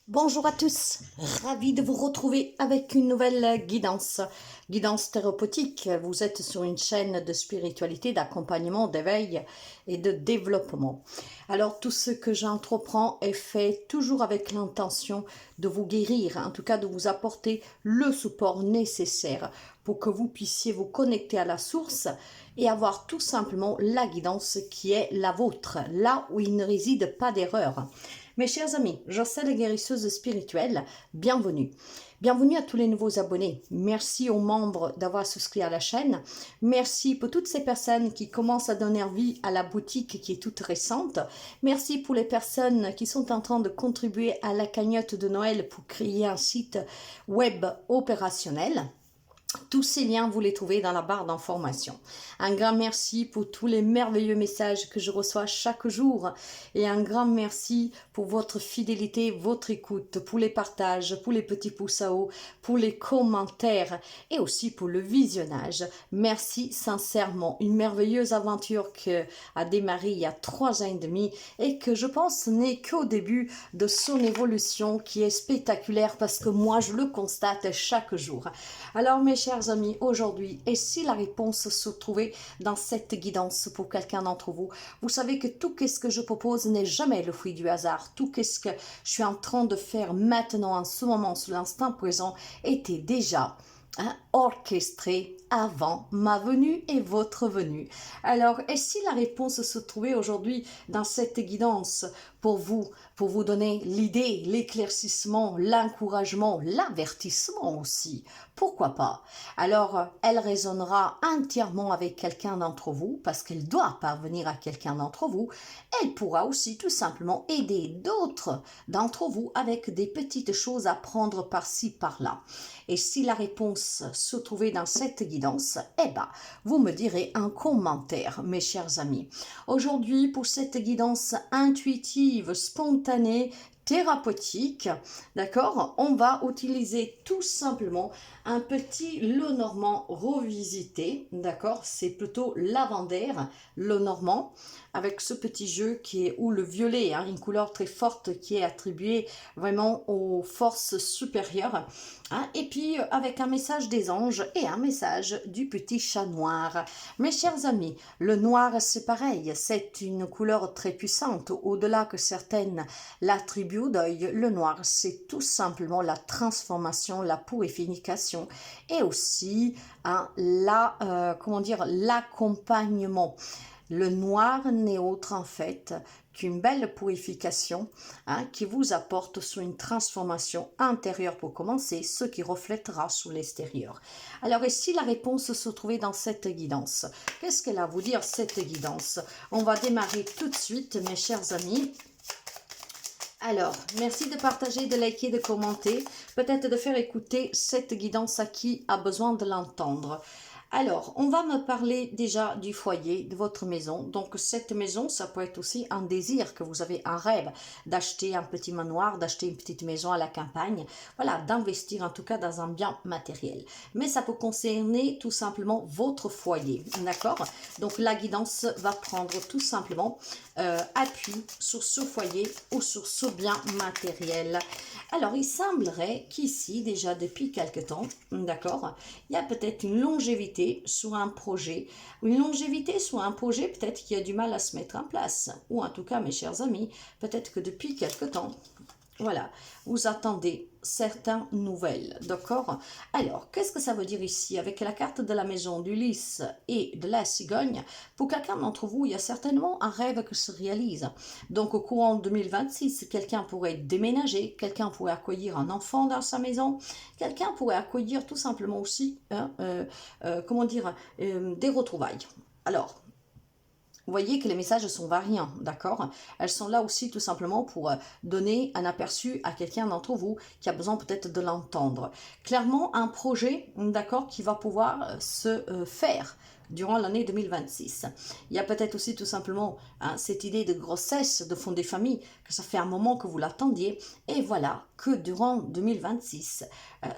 Bonjour à tous, ravi de vous retrouver avec une nouvelle guidance thérapeutique. Vous êtes sur une chaîne de spiritualité, d'accompagnement, d'éveil et de développement. Alors tout ce que j'entreprends est fait toujours avec l'intention de vous guérir, en tout cas de vous apporter le support nécessaire pour que vous puissiez vous connecter à la source et avoir tout simplement la guidance qui est la vôtre, là où il ne réside pas d'erreur. Mes chers amis, Jocelyne guérisseuse spirituelle, bienvenue. Bienvenue à tous les nouveaux abonnés. Merci aux membres d'avoir souscrit à la chaîne. Merci pour toutes ces personnes qui commencent à donner vie à la boutique qui est toute récente. Merci pour les personnes qui sont en train de contribuer à la cagnotte de Noël pour créer un site web opérationnel. Tous ces liens, vous les trouvez dans la barre d'information. Un grand merci pour tous les merveilleux messages que je reçois chaque jour et un grand merci pour votre fidélité, votre écoute, pour les partages, pour les petits pouces à haut, pour les commentaires et aussi pour le visionnage. Merci sincèrement. Une merveilleuse aventure qui a démarré il y a 3 ans et demi et que je pense n'est qu'au début de son évolution qui est spectaculaire parce que moi je le constate chaque jour. Alors mes chers amis, aujourd'hui, et si la réponse se trouvait dans cette guidance pour quelqu'un d'entre vous, vous savez que tout ce que je propose n'est jamais le fruit du hasard. Tout ce que je suis en train de faire maintenant, en ce moment, sur l'instant présent, était déjà orchestré avant ma venue et votre venue. Alors, et si la réponse se trouvait aujourd'hui dans cette guidance pour vous donner l'idée, l'éclaircissement, l'encouragement, l'avertissement aussi, pourquoi pas? Alors, elle résonnera entièrement avec quelqu'un d'entre vous, parce qu'elle doit parvenir à quelqu'un d'entre vous. Elle pourra aussi tout simplement aider d'autres d'entre vous avec des petites choses à prendre par-ci, par-là. Et si la réponse se trouvait dans cette guidance, eh ben, vous me direz un commentaire, mes chers amis. Aujourd'hui, pour cette guidance intuitive, spontanée, thérapeutique, d'accord, on va utiliser tout simplement un petit Lenormand revisité, d'accord, c'est plutôt lavandaire, Lenormand, avec ce petit jeu qui est, ou le violet, hein, une couleur très forte qui est attribuée vraiment aux forces supérieures, hein, et puis avec un message des anges et un message du petit chat noir. Mes chers amis, le noir c'est pareil, c'est une couleur très puissante, au-delà que certaines l'attribuent au deuil, le noir c'est tout simplement la transformation, la purification et aussi hein, l'accompagnement. Le noir n'est autre en fait qu'une belle purification hein, qui vous apporte sur une transformation intérieure pour commencer, ce qui reflètera sur l'extérieur. Alors, et si la réponse se trouvait dans cette guidance? Qu'est-ce qu'elle a à vous dire, cette guidance? On va démarrer tout de suite, mes chers amis. Alors, merci de partager, de liker, de commenter, peut-être de faire écouter cette guidance à qui a besoin de l'entendre. Alors, on va me parler déjà du foyer, de votre maison. Donc, cette maison, ça peut être aussi un désir que vous avez, un rêve d'acheter un petit manoir, d'acheter une petite maison à la campagne. Voilà, d'investir en tout cas dans un bien matériel. Mais ça peut concerner tout simplement votre foyer, d'accord? Donc, la guidance va prendre tout simplement appui sur ce foyer ou sur ce bien matériel. Alors, il semblerait qu'ici, déjà depuis quelque temps, d'accord, il y a peut-être une longévité sur un projet. Une longévité sur un projet peut-être qui a du mal à se mettre en place. Ou en tout cas, mes chers amis, peut-être que depuis quelque temps, voilà, vous attendez certaines nouvelles, d'accord? Alors, qu'est-ce que ça veut dire ici? Avec la carte de la maison, du lys et de la cigogne, pour quelqu'un d'entre vous, il y a certainement un rêve qui se réalise. Donc, au courant de 2026, quelqu'un pourrait déménager, quelqu'un pourrait accueillir un enfant dans sa maison, quelqu'un pourrait accueillir tout simplement aussi, hein, des retrouvailles. Alors, vous voyez que les messages sont variants, d'accord? Elles sont là aussi tout simplement pour donner un aperçu à quelqu'un d'entre vous qui a besoin peut-être de l'entendre. Clairement, un projet, d'accord, qui va pouvoir se faire durant l'année 2026. Il y a peut-être aussi tout simplement cette idée de grossesse, de fonder famille, que ça fait un moment que vous l'attendiez. Et voilà que durant 2026,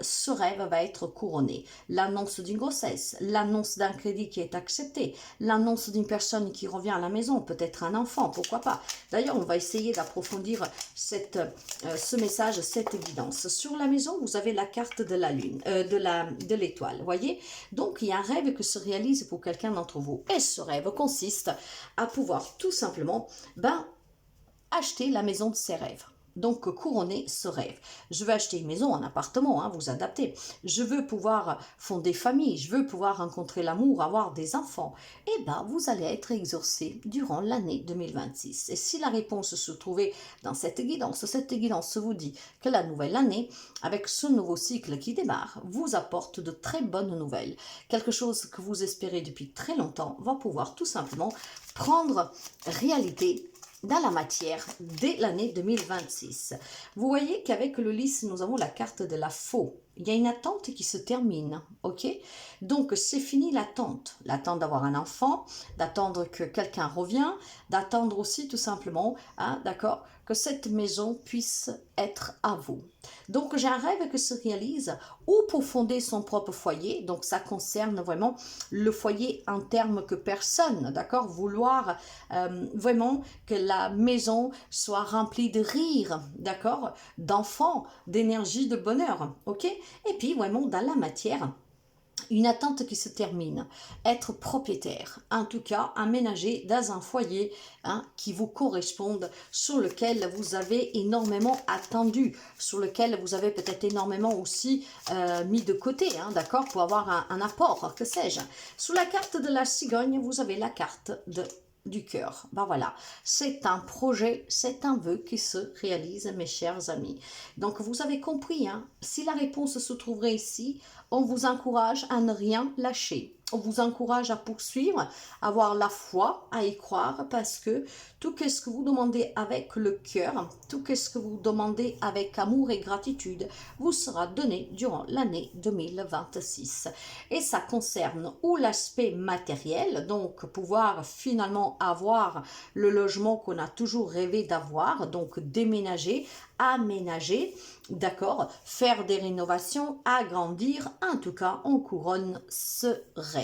ce rêve va être couronné. L'annonce d'une grossesse, l'annonce d'un crédit qui est accepté, l'annonce d'une personne qui revient à la maison, peut-être un enfant, pourquoi pas. D'ailleurs, on va essayer d'approfondir ce message, cette guidance. Sur la maison, vous avez la carte de la lune, de l'étoile, voyez. Donc, il y a un rêve que se réalise pour quelqu'un d'entre vous. Et ce rêve consiste à pouvoir tout simplement, acheter la maison de ses rêves. Donc, couronner ce rêve. Je veux acheter une maison, un appartement, vous adaptez. Je veux pouvoir fonder famille, je veux pouvoir rencontrer l'amour, avoir des enfants. Eh bien, vous allez être exaucé durant l'année 2026. Et si la réponse se trouvait dans cette guidance vous dit que la nouvelle année, avec ce nouveau cycle qui démarre, vous apporte de très bonnes nouvelles. Quelque chose que vous espérez depuis très longtemps va pouvoir tout simplement prendre réalité dans la matière dès l'année 2026. Vous voyez qu'avec le lys, nous avons la carte de la faux. Il y a une attente qui se termine, ok? Donc, c'est fini l'attente. L'attente d'avoir un enfant, d'attendre que quelqu'un revienne, d'attendre aussi tout simplement, d'accord, que cette maison puisse être à vous. Donc, j'ai un rêve qui se réalise ou pour fonder son propre foyer. Donc, ça concerne vraiment le foyer en termes que personne, d'accord? Vouloir vraiment que la maison soit remplie de rire, d'accord? D'enfants, d'énergie, de bonheur, ok? Et puis, vraiment, dans la matière, une attente qui se termine, être propriétaire, en tout cas aménager dans un foyer qui vous corresponde, sur lequel vous avez énormément attendu, sur lequel vous avez peut-être énormément aussi mis de côté, d'accord, pour avoir un apport, que sais-je. Sous la carte de la cigogne, vous avez la carte du cœur. Voilà, c'est un projet, c'est un vœu qui se réalise, mes chers amis. Donc, vous avez compris, si la réponse se trouverait ici, on vous encourage à ne rien lâcher. On vous encourage à poursuivre, à avoir la foi, à y croire, parce que tout ce que vous demandez avec le cœur, tout ce que vous demandez avec amour et gratitude, vous sera donné durant l'année 2026. Et ça concerne ou l'aspect matériel, donc pouvoir finalement avoir le logement qu'on a toujours rêvé d'avoir, donc déménager, aménager, d'accord, faire des rénovations, agrandir, en tout cas, on couronne ce rêve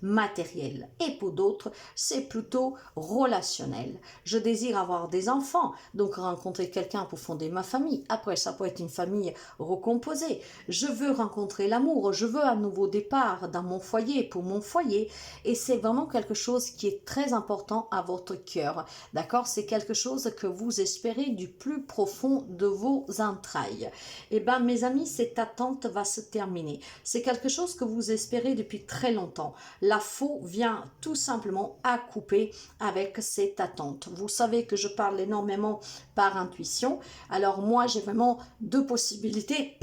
matériel. Et pour d'autres, c'est plutôt relationnel. Je désire avoir des enfants, donc rencontrer quelqu'un pour fonder ma famille. Après, ça peut être une famille recomposée. Je veux rencontrer l'amour, je veux un nouveau départ dans mon foyer, pour mon foyer. Et c'est vraiment quelque chose qui est très important à votre cœur, d'accord? C'est quelque chose que vous espérez du plus profond de vos entrailles. Eh bien, mes amis, cette attente va se terminer. C'est quelque chose que vous espérez depuis très longtemps. La faux vient tout simplement à couper avec cette attente. Vous savez que je parle énormément par intuition. Alors moi, j'ai vraiment deux possibilités.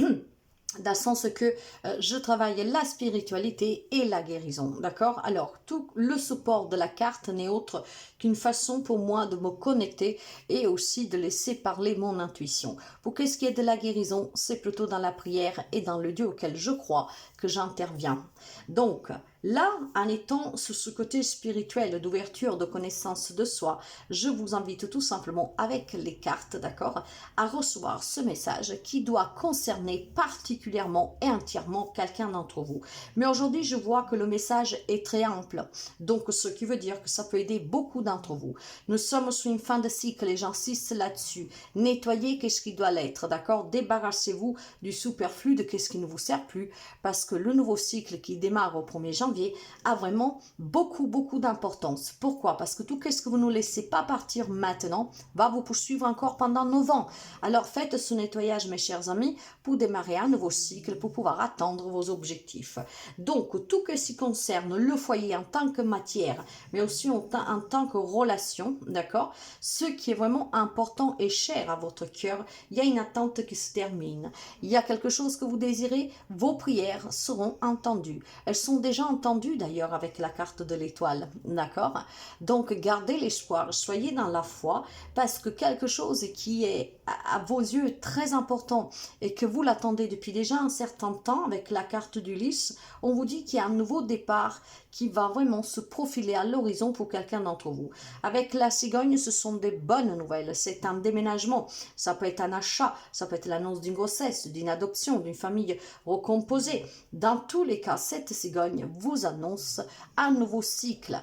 Dans le sens que je travaille la spiritualité et la guérison, d'accord? Alors, tout le support de la carte n'est autre qu'une façon pour moi de me connecter et aussi de laisser parler mon intuition. Pour ce qui est de la guérison, c'est plutôt dans la prière et dans le Dieu auquel je crois que j'interviens. Donc, là, en étant sur ce côté spirituel d'ouverture, de connaissance de soi, je vous invite tout simplement avec les cartes, d'accord, à recevoir ce message qui doit concerner particulièrement et entièrement quelqu'un d'entre vous. Mais aujourd'hui, je vois que le message est très ample, donc ce qui veut dire que ça peut aider beaucoup d'entre vous. Nous sommes sur une fin de cycle et j'insiste là-dessus. Nettoyez ce qui doit l'être, d'accord? Débarrassez-vous du superflu, de ce qui ne vous sert plus, parce que le nouveau cycle qui démarre au 1er janvier a vraiment beaucoup d'importance. Pourquoi? Parce que tout ce que vous ne laissez pas partir maintenant va vous poursuivre encore pendant 9 ans. Alors faites ce nettoyage, mes chers amis, pour démarrer un nouveau cycle, pour pouvoir atteindre vos objectifs. Donc, tout ce qui concerne le foyer en tant que matière, mais aussi en tant que relation, d'accord? Ce qui est vraiment important et cher à votre cœur, il y a une attente qui se termine. Il y a quelque chose que vous désirez, vos prières seront entendues. Elles sont déjà entendu d'ailleurs avec la carte de l'étoile, d'accord? Donc gardez l'espoir, soyez dans la foi, parce que quelque chose qui est à vos yeux très important et que vous l'attendez depuis déjà un certain temps avec la carte d'Ulysse, on vous dit qu'il y a un nouveau départ qui va vraiment se profiler à l'horizon pour quelqu'un d'entre vous. Avec la cigogne, ce sont des bonnes nouvelles, c'est un déménagement, ça peut être un achat, ça peut être l'annonce d'une grossesse, d'une adoption, d'une famille recomposée. Dans tous les cas, cette cigogne vous annonce un nouveau cycle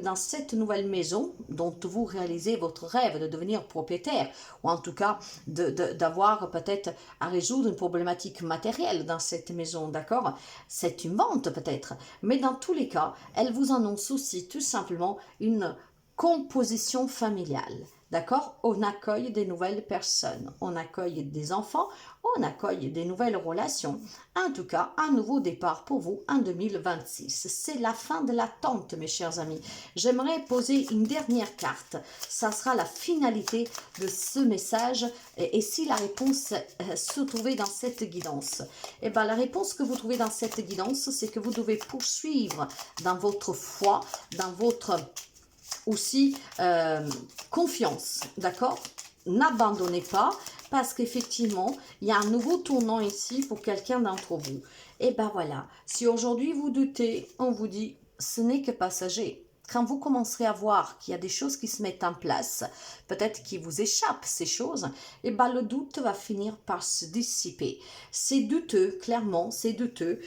dans cette nouvelle maison dont vous réalisez votre rêve de devenir propriétaire, ou en tout cas d'avoir peut-être à résoudre une problématique matérielle dans cette maison, d'accord? C'est une vente peut-être, mais dans tous les cas, elle vous annonce aussi tout simplement une composition familiale. D'accord? On accueille des nouvelles personnes, on accueille des enfants, on accueille des nouvelles relations. En tout cas, un nouveau départ pour vous en 2026. C'est la fin de l'attente, mes chers amis. J'aimerais poser une dernière carte. Ça sera la finalité de ce message. Et si la réponse se trouvait dans cette guidance? Eh bien, la réponse que vous trouvez dans cette guidance, c'est que vous devez poursuivre dans votre foi, dans votre aussi confiance, d'accord? N'abandonnez pas, parce qu'effectivement, il y a un nouveau tournant ici pour quelqu'un d'entre vous. Et ben voilà, si aujourd'hui vous doutez, on vous dit, ce n'est que passager. Quand vous commencerez à voir qu'il y a des choses qui se mettent en place, peut-être qui vous échappent ces choses, et ben le doute va finir par se dissiper. C'est douteux, clairement, c'est douteux,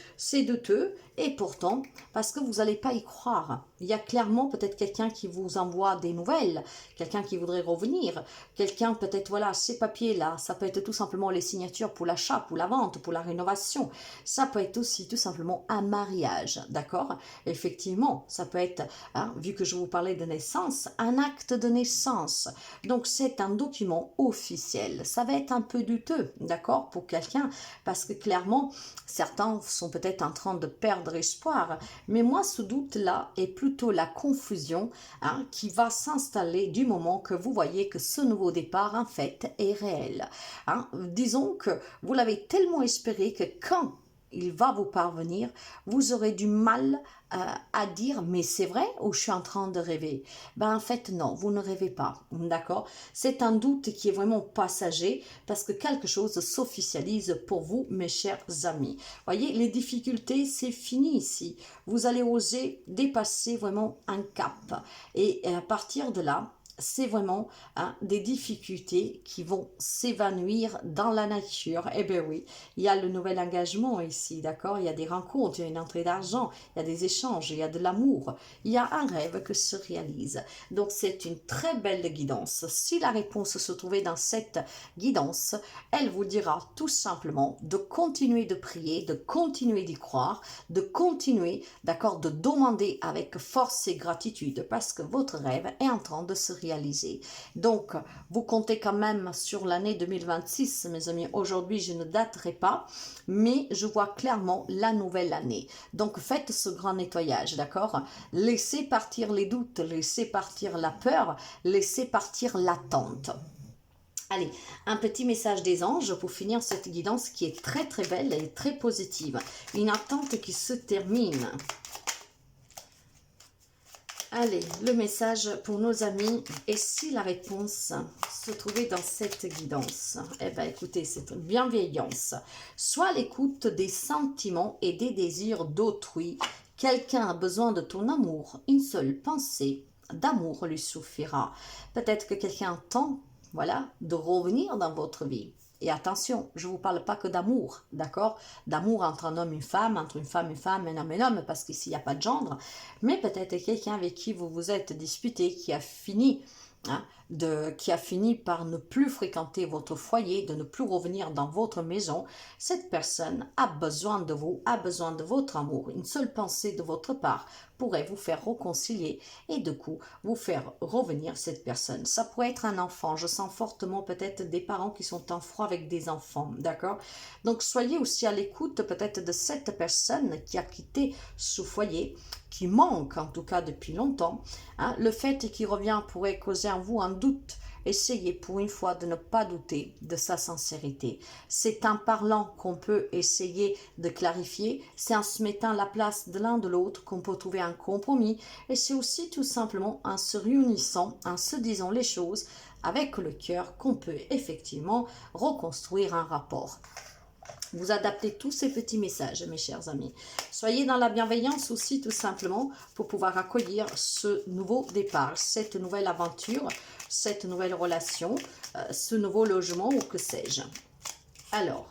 et pourtant, parce que vous n'allez pas y croire. Il y a clairement peut-être quelqu'un qui vous envoie des nouvelles, quelqu'un qui voudrait revenir, quelqu'un peut-être, voilà, ces papiers-là, ça peut être tout simplement les signatures pour l'achat, pour la vente, pour la rénovation. Ça peut être aussi tout simplement un mariage, d'accord? Effectivement, ça peut être, hein, vu que je vous parlais de naissance, un acte de naissance. Donc, c'est un document officiel. Ça va être un peu douteux, d'accord, pour quelqu'un, parce que clairement, certains sont peut-être en train de perdre espoir. Mais moi, ce doute-là est plutôt la confusion, hein, qui va s'installer du moment que vous voyez que ce nouveau départ, en fait, est réel. Hein. Disons que vous l'avez tellement espéré que quand il va vous parvenir, vous aurez du mal à dire mais c'est vrai ou je suis en train de rêver. Ben en fait non, vous ne rêvez pas, d'accord? C'est un doute qui est vraiment passager parce que quelque chose s'officialise pour vous, mes chers amis. Voyez, les difficultés, c'est fini ici. Vous allez oser dépasser vraiment un cap et à partir de là, c'est vraiment, hein, des difficultés qui vont s'évanouir dans la nature. Eh bien oui, il y a le nouvel engagement ici, d'accord? Il y a des rencontres, il y a une entrée d'argent, il y a des échanges, il y a de l'amour, il y a un rêve que se réalise. Donc c'est une très belle guidance. Si la réponse se trouvait dans cette guidance, elle vous dira tout simplement de continuer de prier, de continuer d'y croire, de continuer, d'accord, de demander avec force et gratitude parce que votre rêve est en train de se réaliser. Donc, vous comptez quand même sur l'année 2026, mes amis. Aujourd'hui, je ne daterai pas, mais je vois clairement la nouvelle année. Donc, faites ce grand nettoyage, d'accord? Laissez partir les doutes, laissez partir la peur, laissez partir l'attente. Allez, un petit message des anges pour finir cette guidance qui est très très belle et très positive. Une attente qui se termine. Allez, le message pour nos amis, et si la réponse se trouvait dans cette guidance? Eh bien, écoutez, c'est une bienveillance. Sois à l'écoute des sentiments et des désirs d'autrui. Quelqu'un a besoin de ton amour. Une seule pensée d'amour lui suffira. Peut-être que quelqu'un attend, voilà, de revenir dans votre vie. Et attention, je ne vous parle pas que d'amour, d'accord? D'amour entre un homme et une femme, entre une femme, un homme et un homme, parce qu'ici, il n'y a pas de gendre. Mais peut-être quelqu'un avec qui vous vous êtes disputé, qui a fini, hein, qui a fini par ne plus fréquenter votre foyer, de ne plus revenir dans votre maison. Cette personne a besoin de vous, a besoin de votre amour. Une seule pensée de votre part pourrait vous faire réconcilier et de coup vous faire revenir cette personne. Ça pourrait être un enfant. Je sens fortement peut-être des parents qui sont en froid avec des enfants, d'accord? Donc soyez aussi à l'écoute peut-être de cette personne qui a quitté ce foyer, qui manque en tout cas depuis longtemps. Hein. Le fait qu'il revient pourrait causer en vous un doute, essayez pour une fois de ne pas douter de sa sincérité. C'est en parlant qu'on peut essayer de clarifier, c'est en se mettant à la place de l'un de l'autre qu'on peut trouver un compromis, et c'est aussi tout simplement en se réunissant, en se disant les choses avec le cœur qu'on peut effectivement reconstruire un rapport. Vous adaptez tous ces petits messages, mes chers amis. Soyez dans la bienveillance aussi, tout simplement, pour pouvoir accueillir ce nouveau départ, cette nouvelle aventure, cette nouvelle relation, ce nouveau logement ou que sais-je. Alors,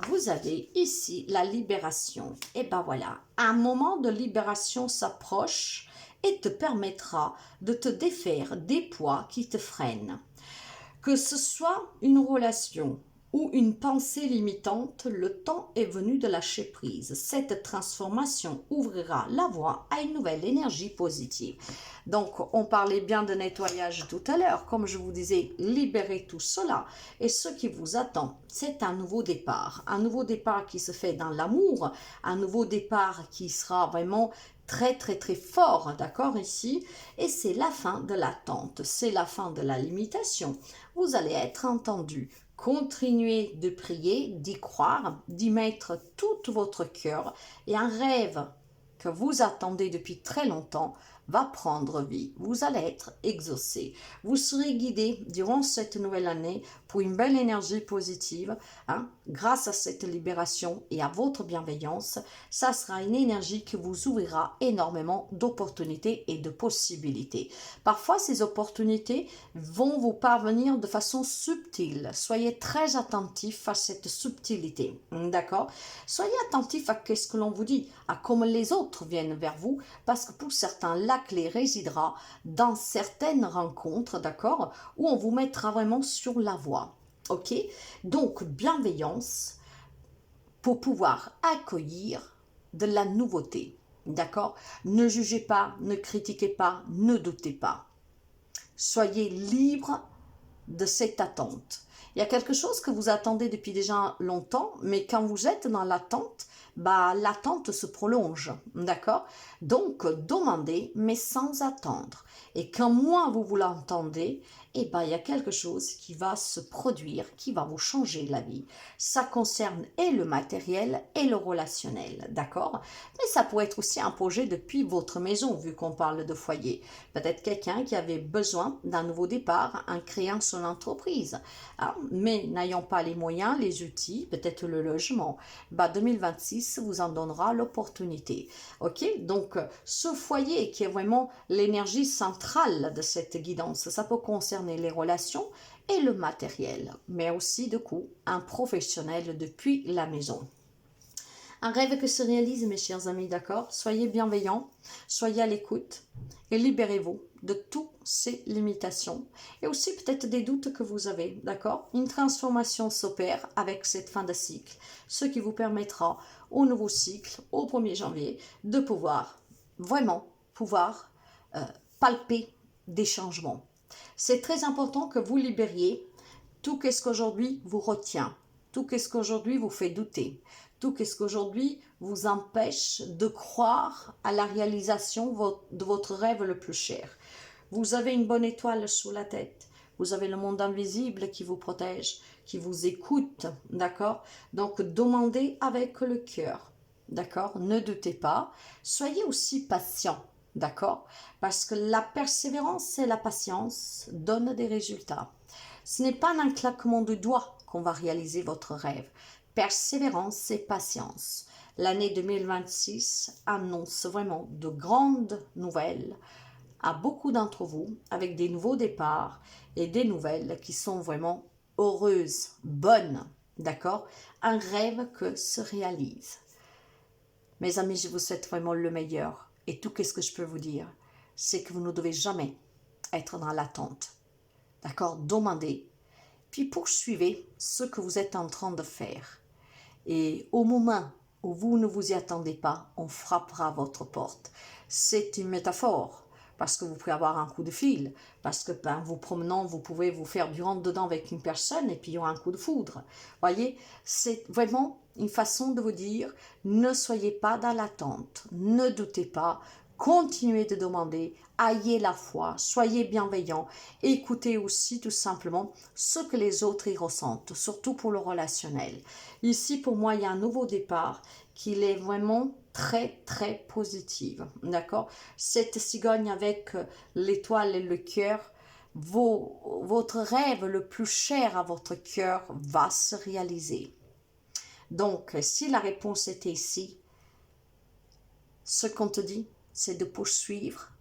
vous avez ici la libération. Et ben voilà, un moment de libération s'approche et te permettra de te défaire des poids qui te freinent. Que ce soit une relation ou une pensée limitante, le temps est venu de lâcher prise. Cette transformation ouvrira la voie à une nouvelle énergie positive. Donc, on parlait bien de nettoyage tout à l'heure. Comme je vous disais, libérez tout cela. Et ce qui vous attend, c'est un nouveau départ. Un nouveau départ qui se fait dans l'amour. Un nouveau départ qui sera vraiment très très très fort, d'accord, ici, et c'est la fin de l'attente, c'est la fin de la limitation. Vous allez être entendu. Continuez de prier, d'y croire, d'y mettre tout votre cœur, et un rêve que vous attendez depuis très longtemps va prendre vie. Vous allez être exaucé. Vous serez guidé durant cette nouvelle année pour une belle énergie positive. Grâce à cette libération et à votre bienveillance, ça sera une énergie qui vous ouvrira énormément d'opportunités et de possibilités. Parfois, ces opportunités vont vous parvenir de façon subtile. Soyez très attentifs à cette subtilité. D'accord? Soyez attentifs à ce que l'on vous dit, à comment les autres viennent vers vous, parce que pour certains, la clé résidera dans certaines rencontres, d'accord, où on vous mettra vraiment sur la voie. Ok? Donc, bienveillance pour pouvoir accueillir de la nouveauté. D'accord? Ne jugez pas, ne critiquez pas, ne doutez pas. Soyez libre de cette attente. Il y a quelque chose que vous attendez depuis déjà longtemps, mais quand vous êtes dans l'attente, l'attente se prolonge, d'accord? Donc, demandez, mais sans attendre. Et quand moins vous l'entendez, il y a quelque chose qui va se produire, qui va vous changer la vie. Ça concerne et le matériel et le relationnel, d'accord? Mais ça peut être aussi un projet depuis votre maison, vu qu'on parle de foyer. Peut-être quelqu'un qui avait besoin d'un nouveau départ en créant son entreprise, mais n'ayant pas les moyens, les outils, peut-être le logement. 2026 vous en donnera l'opportunité. Ok? Donc, ce foyer qui est vraiment l'énergie centrale de cette guidance, ça peut concerner les relations et le matériel, mais aussi de coup un professionnel depuis la maison. Un rêve que se réalise, mes chers amis, d'accord? Soyez bienveillants, soyez à l'écoute et libérez-vous de toutes ces limitations et aussi peut-être des doutes que vous avez, d'accord? Une transformation s'opère avec cette fin de cycle, ce qui vous permettra au nouveau cycle, au 1er janvier, de pouvoir vraiment palper des changements. C'est très important que vous libériez tout ce qu'aujourd'hui vous retient, tout ce qu'aujourd'hui vous fait douter, tout ce qu'aujourd'hui vous empêche de croire à la réalisation de votre rêve le plus cher. Vous avez une bonne étoile sous la tête, vous avez le monde invisible qui vous protège, qui vous écoute, d'accord? Donc demandez avec le cœur, d'accord? Ne doutez pas, soyez aussi patient. D'accord? Parce que la persévérance et la patience donnent des résultats. Ce n'est pas un claquement de doigts qu'on va réaliser votre rêve. Persévérance et patience. L'année 2026 annonce vraiment de grandes nouvelles à beaucoup d'entre vous, avec des nouveaux départs et des nouvelles qui sont vraiment heureuses, bonnes. D'accord? Un rêve que se réalise. Mes amis, je vous souhaite vraiment le meilleur. Et tout ce que je peux vous dire, c'est que vous ne devez jamais être dans l'attente. D'accord? Demandez, puis poursuivez ce que vous êtes en train de faire. Et au moment où vous ne vous y attendez pas, on frappera à votre porte. C'est une métaphore, parce que vous pouvez avoir un coup de fil, parce que vous promenant, vous pouvez vous faire du rentre-dedans avec une personne et puis il y aura un coup de foudre. Voyez, c'est vraiment une façon de vous dire, ne soyez pas dans l'attente, ne doutez pas, Continuez de demander, ayez la foi, soyez bienveillants, écoutez aussi tout simplement ce que les autres y ressentent, surtout pour le relationnel. Ici, pour moi, il y a un nouveau départ qui est vraiment très, très positif. D'accord? Cette cigogne avec l'étoile et le cœur, votre rêve le plus cher à votre cœur va se réaliser. Donc, si la réponse était ici, ce qu'on te dit, c'est de poursuivre,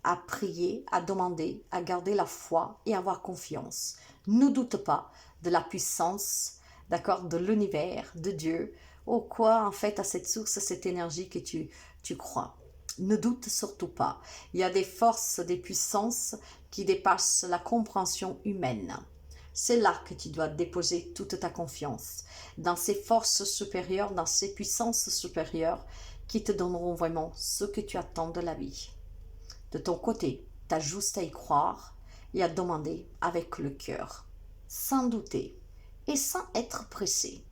à prier, à demander, à garder la foi et avoir confiance. Ne doute pas de la puissance, d'accord, de l'univers, de Dieu, au quoi en fait à cette source, à cette énergie que tu crois. Ne doute surtout pas. Il y a des forces, des puissances qui dépassent la compréhension humaine. C'est là que tu dois déposer toute ta confiance, dans ces forces supérieures, dans ces puissances supérieures qui te donneront vraiment ce que tu attends de la vie. De ton côté, tu as juste à y croire et à demander avec le cœur, sans douter et sans être pressé.